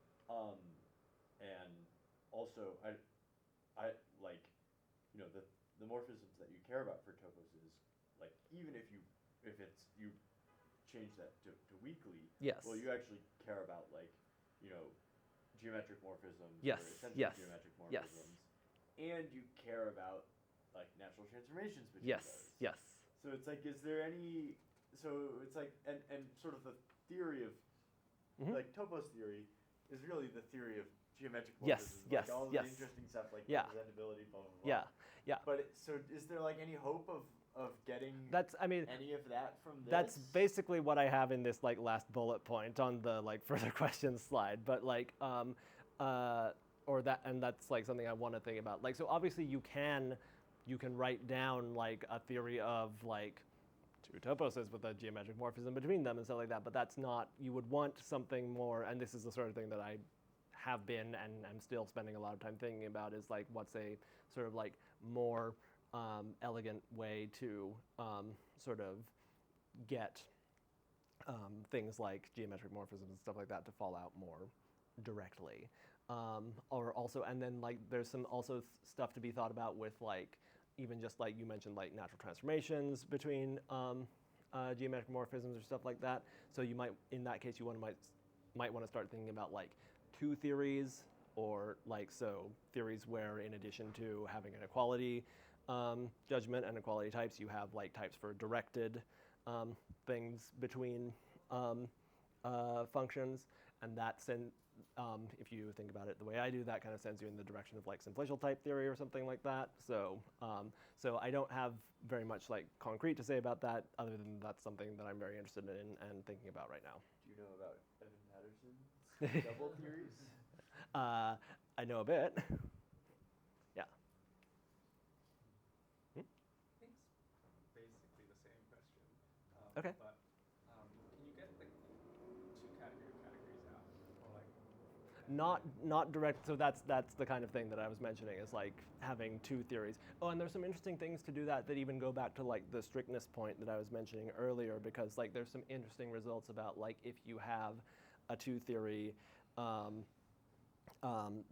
And also I like, you know, the morphisms that you care about for topos is like even if you change that to weakly, Yes. well, you actually care about like, you know, geometric morphisms Yes, or essentially yes, geometric yes. morphisms, and you care about like natural transformations between Yes. those. Yes. So it's like, is there any? So it's like, and sort of the theory of Mhm. like Topos theory is really the theory of geometric Yes, morphisms, yes, like all of yes. the interesting stuff like Yeah. representability, blah blah blah. Yeah. Yeah. But so is there like any hope of getting That's I mean any of that from this? that's basically what I have in this like last bullet point on the like further questions slide. But like or that and that's like something I want to think about. Like so obviously you can write down like a theory of like two toposes with a geometric morphism between them and stuff like that, but that's not, you would want something more, and this is the sort of thing that I have been and I'm still spending a lot of time thinking about, is like what's a sort of like more elegant way to sort of get things like geometric morphisms and stuff like that to fall out more directly. Or also, and then like there's some also stuff to be thought about with like even just like you mentioned like natural transformations between geometric morphisms or stuff like that. So you might, in that case, you might want to start thinking about like two theories, or like so theories where in addition to having an equality judgment and equality types, you have like types for directed things between functions, and that if you think about it the way I do, that kind of sends you in the direction of like simplicial type theory or something like that. So so I don't have very much like concrete to say about that, other than that's something that I'm very interested in and thinking about right now. Do you know about Evan Patterson's double theories? I know a bit. Yeah. I think it's basically the same question. Okay. But can you get like two categories out, or like? Not direct. So that's the kind of thing that I was mentioning, is like having two theories. Oh, and there's some interesting things to do that even go back to like the strictness point that I was mentioning earlier, because like there's some interesting results about like if you have a two theory,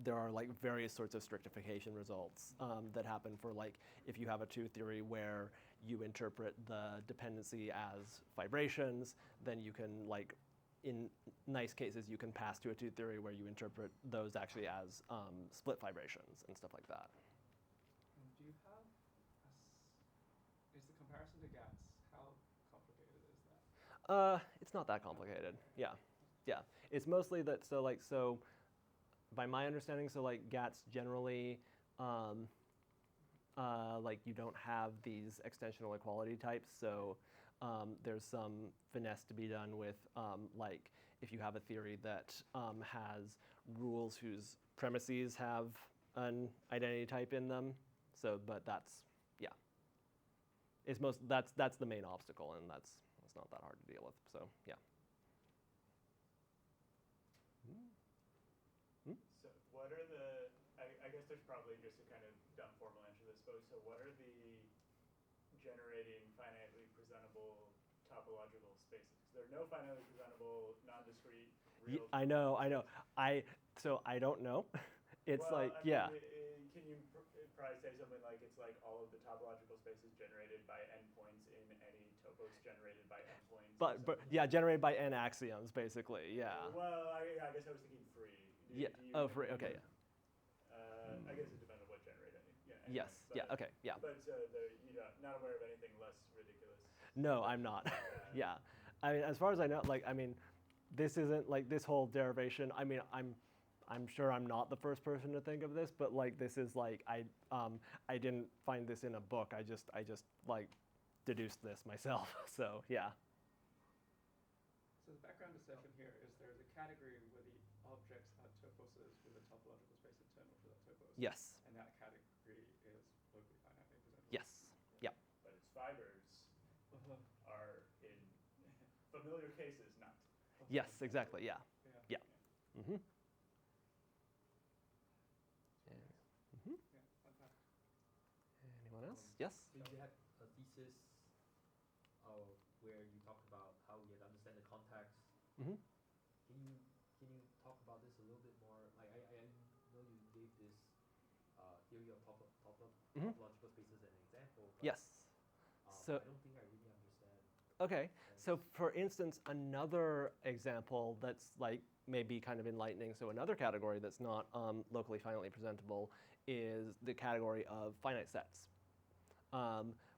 there are like various sorts of strictification results that happen for like if you have a two theory where you interpret the dependency as vibrations, then you can like, in nice cases, you can pass to a two theory where you interpret those actually as split vibrations and stuff like that. Do you have is the comparison to GATs, how complicated is that? It's not that complicated. Yeah. Yeah, it's mostly that. So by my understanding, so like GATs generally, like you don't have these extensional equality types. So there's some finesse to be done with like if you have a theory that has rules whose premises have an identity type in them. So, but that's yeah, it's that's the main obstacle, and that's not that hard to deal with. So yeah. So what are the, I guess there's probably just a kind of dumb formal answer to this, but so what are the generating finitely presentable topological spaces? There are no finitely presentable, non-discrete, real. I know. So I don't know. It's well, like I mean, yeah. Can you probably say something like it's like all of the topological spaces generated by endpoints in any topos generated by endpoints? But yeah, generated by n axioms, basically. Yeah. Well, I guess I was thinking free. Yeah. Free. Okay. Yeah. I guess it depends on what generated. Yeah. Anyway, Yes. Yeah. Okay. Yeah. But you're not aware of anything less ridiculous. No, I'm not. Yeah. I mean, as far as I know, like, I mean, this isn't like this whole derivation. I mean, I'm sure I'm not the first person to think of this, but like this is like I didn't find this in a book. I just like deduced this myself. So yeah. So the background discussion here is there's a category where the objects have toposes with a topological space internal to that topos. Yes. And that category is locally finitely presentable. Yes. Yeah. But its fibers are in familiar cases not. Yes. Exactly. Yeah. Yeah. Mm-hmm. Yeah, fantastic. Anyone else? Yes. So you had a thesis where you talked about how we had to understand the context. Mm-hmm. Can you talk about this a little bit more? Like I know you gave this theory of topological spaces as an example. But, Yes. So I don't think I really understand. okay. So for instance, another example that's like maybe kind of enlightening. So another category that's not locally finitely presentable is the category of finite sets,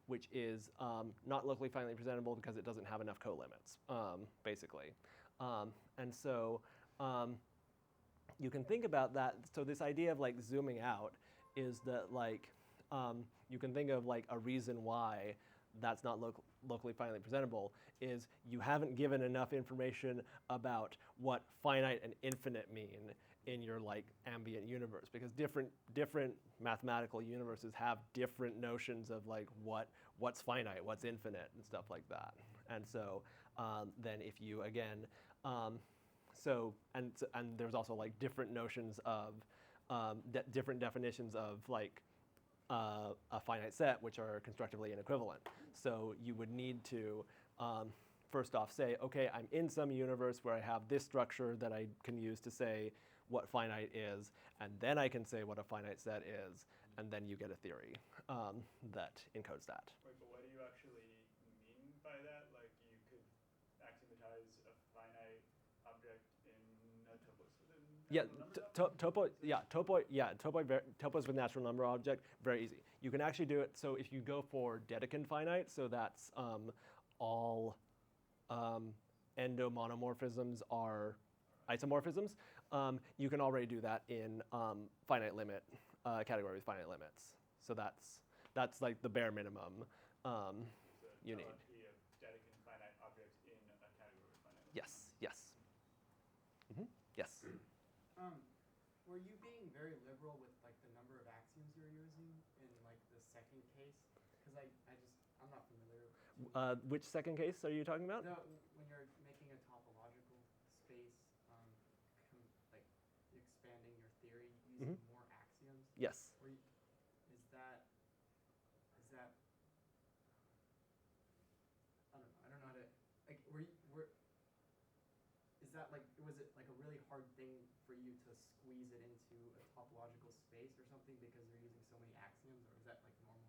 which is not locally finitely presentable because it doesn't have enough co-limits, basically. And so you can think about that. So this idea of like zooming out is that like you can think of like a reason why that's not locally finitely presentable is you haven't given enough information about what finite and infinite mean in your like ambient universe, because different mathematical universes have different notions of like what's finite, what's infinite, and stuff like that. And so then if you again and there's also like different notions of different definitions of like a finite set, which are constructively inequivalent. So you would need to first off say, okay, I'm in some universe where I have this structure that I can use to say what finite is, and then I can say what a finite set is, and then you get a theory that encodes that. Wait, but what do you actually mean by that? Like you could axiomatize a finite object in a topos with a topos with natural number object, very easy. You can actually do it. So if you go for Dedekind finite, so that's all endomonomorphisms are isomorphisms. You can already do that in finite limit category with finite limits. So that's like the bare minimum you need. Of Dedekind finite objects in a category with finite limits. Yes. Yes. Mm-hmm. Yes. Were you being very liberal with like the number of axioms you're using in like the second case? Because I'm not familiar. Which second case are you talking about? No, when you're making a topological space, like expanding your theory using more axioms. Yes. Is that I don't know how to like is that like was it like a really hard thing for you to squeeze it into a topological space or something because you're using so many axioms, or is that like normal?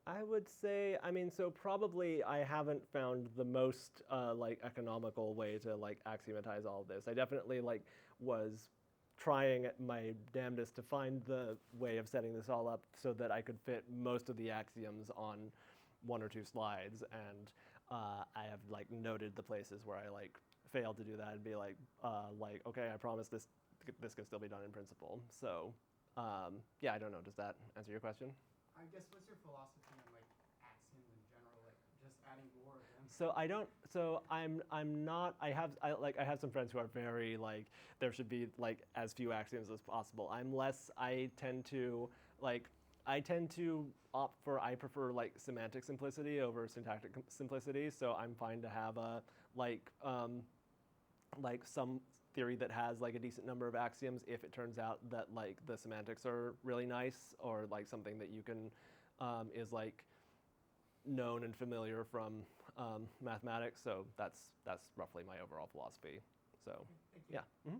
I would say, I mean, so probably I haven't found the most like economical way to like axiomatize all of this. I definitely like was trying my damnedest to find the way of setting this all up so that I could fit most of the axioms on one or two slides, and I have like noted the places where I like failed to do that and be like okay, I promise this can still be done in principle. So yeah, I don't know. Does that answer your question? I guess what's your philosophy on like axioms in general, like just adding more of them? So I don't. So I'm not. I have some friends who are very like there should be like as few axioms as possible. I'm less. I tend to opt for. I prefer like semantic simplicity over syntactic simplicity. So I'm fine to have a like some theory that has like a decent number of axioms if it turns out that like the semantics are really nice, or like something that you can is like known and familiar from mathematics. So that's roughly my overall philosophy. So Thank you. yeah.